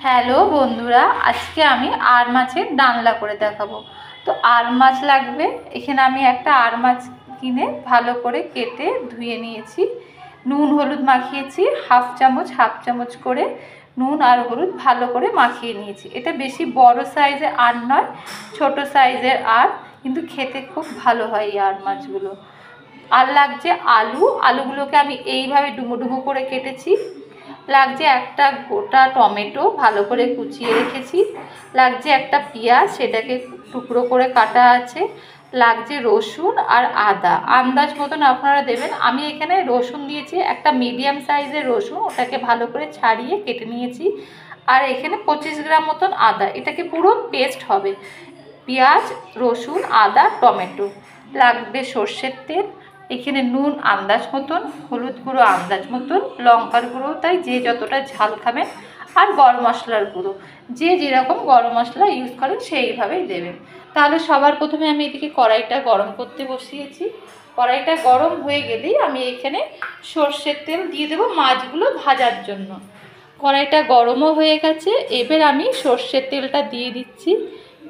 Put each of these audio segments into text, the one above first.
Hello বন্ধুরা, আজকে আমি আর মাছের ডালনা করে দেখাবো। তো আর মাছ লাগবে। এখানে আমি একটা আর মাছ কিনে ভালো করে কেটে ধুয়ে নিয়েছি। নুন হলুদ মাখিয়েছি, হাফ চামচ করে নুন আর হলুদ ভালো করে মাখিয়ে নিয়েছি। এটা বেশি বড় সাইজের আর নয়, ছোট সাইজের আর, কিন্তু খেতে খুব ভালো হয় এই আর মাছগুলো। আর লাগছে আলুগুলোকে আমি এইভাবে ডুমো ডুমো করে কেটেছি। লাগছে একটা গোটা টমেটো ভালো করে কুচিয়ে রেখেছি। লাগছে একটা পেঁয়াজ, সেটাকে টুকরো করে কাটা আছে। লাগছে রসুন আর আদা, আন্দাজ মতন আপনারা দেবেন। আমি এখানে রসুন দিয়েছি একটা মিডিয়াম সাইজের রসুন, ওটাকে ভালো করে ছাড়িয়ে কেটে নিয়েছি। আর এখানে 25 গ্রাম মতন আদা, এটাকে পুরো পেস্ট হবে। পেঁয়াজ, রসুন, আদা, টমেটো। লাগবে সর্ষের তেল। এখানে নুন আন্দাজ মতন, হলুদ গুঁড়ো আন্দাজ মতন, লঙ্কার গুঁড়ো তাই যে যতটা ঝাল খাবেন, আর গরম মশলার গুঁড়ো যে যেরকম গরম মশলা ইউজ করেন সেইভাবেই দেবেন। তাহলে সবার প্রথমে আমি এদিকে কড়াইটা গরম করতে বসিয়েছি। কড়াইটা গরম হয়ে গেলেই আমি এখানে সর্ষের তেল দিয়ে দেবো মাছগুলো ভাজার জন্য। কড়াইটা গরমও হয়ে গেছে, এবার আমি সর্ষের তেলটা দিয়ে দিচ্ছি।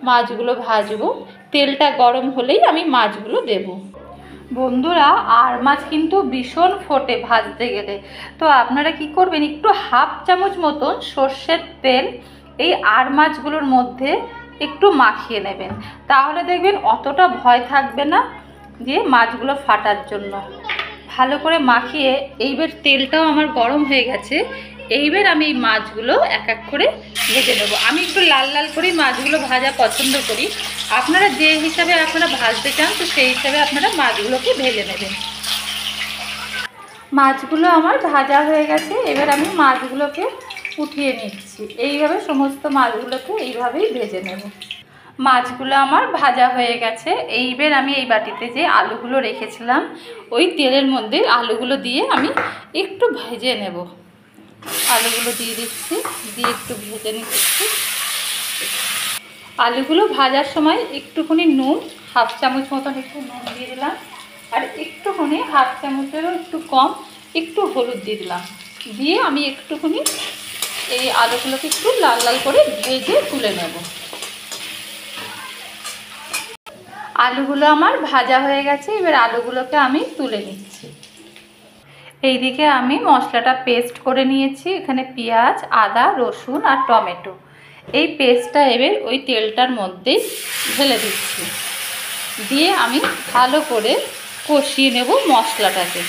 মাছগুলো ভাজবো। তেলটা গরম হলেই আমি মাছগুলো দেবো। বন্ধুরা, আর মাছ কিন্তু ভীষণ ফোটে ভাজতে গেলে। তো আপনারা কি করবেন, একটু হাফ চামচ মতন সর্ষের তেল এই আর মাছগুলোর মধ্যে একটু মাখিয়ে নেবেন। তাহলে দেখবেন অতটা ভয় থাকবে না যে মাছগুলো ফাটার জন্য। ভালো করে মাখিয়ে এইবার তেলটাও আমার গরম হয়ে গেছে। এইবার আমি এই মাছগুলো এক এক করে ভেজে নেব। আমি একটু লাল লাল করেই মাছগুলো ভাজা পছন্দ করি। আপনারা যে হিসাবে আপনারা ভাজতে চান, তো সেই হিসাবে আপনারা মাছগুলোকে ভেজে নেবেন। মাছগুলো আমার ভাজা হয়ে গেছে, এবার আমি মাছগুলোকে উঠিয়ে নিচ্ছি। এইভাবে সমস্ত মাছগুলোকে এইভাবেই ভেজে নেব। মাছগুলো আমার ভাজা হয়ে গেছে। এইবার আমি এই বাটিতে যে আলুগুলো রেখেছিলাম, ওই তেলের মধ্যে আলুগুলো দিয়ে আমি একটু ভেজে নেব। আলুগুলো দিয়ে দিচ্ছি, দিয়ে একটু ভেজে নিচ্ছি। আলুগুলো ভাজার সময় একটুখানি নুন, হাফ চামচ মতন একটু নুন দিয়ে দিলাম। আর একটুখানি হাফ চামচেরও একটু কম একটু হলুদ দিয়ে দিলাম। দিয়ে আমি একটুখানি এই আলুগুলোকে একটু লাল লাল করে ভেজে তুলে নেব। আলুগুলো আমার ভাজা হয়ে গেছে, এবার আলুগুলোকে আমি তুলে নিচ্ছি। এইদিকে আমি মশলাটা পেস্ট করে নিয়েছি। এখানে পেঁয়াজ, আদা, রসুন আর টমেটো, এই পেস্টটা এবার ওই তেলটার মধ্যেই ঢেলে দিচ্ছি। দিয়ে আমি ভালো করে কষিয়ে নেব মশলাটাকে।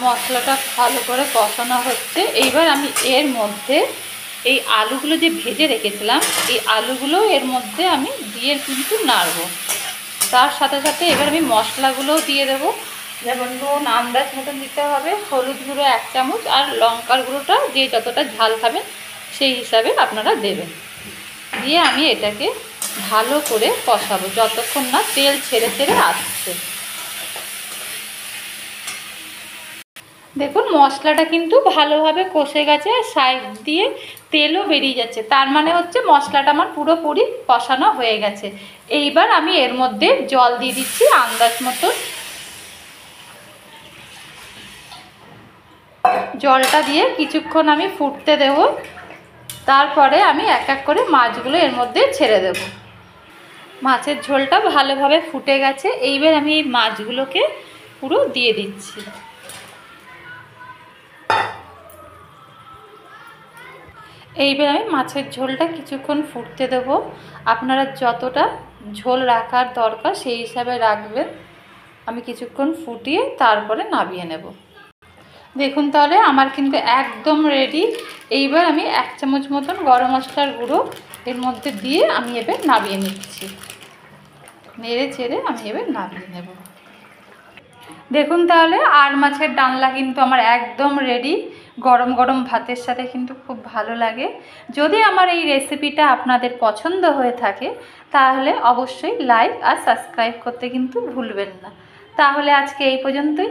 মশলাটা ভালো করে কষানো হচ্ছে। এইবার আমি এর মধ্যে এই আলুগুলো যে ভেজে রেখেছিলাম, এই আলুগুলো এর মধ্যে আমি দিয়ে কিন্তু নাড়ব। তার সাথে সাথে এবার আমি মশলাগুলোও দিয়ে দেবো। যেমন নুন আন্দাজ মতন দিতে হবে, হলুদ গুঁড়ো 1 চামচ, আর লঙ্কার গুঁড়োটা যে যতটা ঝাল খাবেন সেই হিসাবে আপনারা দেবেন। দিয়ে আমি এটাকে ভালো করে কষাবো যতক্ষণ না তেল ছেড়ে ছেড়ে আসছে। দেখুন মশলাটা কিন্তু ভালোভাবে কষে গেছে, সাইড দিয়ে তেলও বেরিয়ে যাচ্ছে। তার মানে হচ্ছে মশলাটা আমার পুরোপুরি কষানো হয়ে গেছে। এইবার আমি এর মধ্যে জল দিয়ে দিচ্ছি আন্দাজ মতো। জলটা দিয়ে কিছুক্ষণ আমি ফুটতে দেব। তারপরে আমি এক এক করে মাছগুলো এর মধ্যে ছেড়ে দেব। মাছের ঝোলটা ভালোভাবে ফুটে গেছে। এইবার আমি এই মাছগুলোকে পুরো দিয়ে দিচ্ছি। এইবার আমি মাছের ঝোলটা কিছুক্ষণ ফুটতে দেব। আপনারা যতটা ঝোল রাখার দরকার সেই হিসাবে রাখবেন। আমি কিছুক্ষণ ফুটিয়ে তারপরে নামিয়ে নেব। দেখুন তাহলে আমার কিন্তু একদম রেডি। এইবার আমি 1 চামচ মতন গরম মশলার গুঁড়ো এর মধ্যে দিয়ে আমি এবার নামিয়ে নিচ্ছি। নেড়ে চেড়ে আমি এবার নামিয়ে নেব। দেখুন তাহলে আর মাছের ডালনা কিন্তু আমার একদম রেডি। গরম গরম ভাতের সাথে কিন্তু খুব ভালো লাগে। যদি আমার এই রেসিপিটা আপনাদের পছন্দ হয়ে থাকে, তাহলে অবশ্যই লাইক আর সাবস্ক্রাইব করতে কিন্তু ভুলবেন না। তাহলে আজকে এই পর্যন্তই।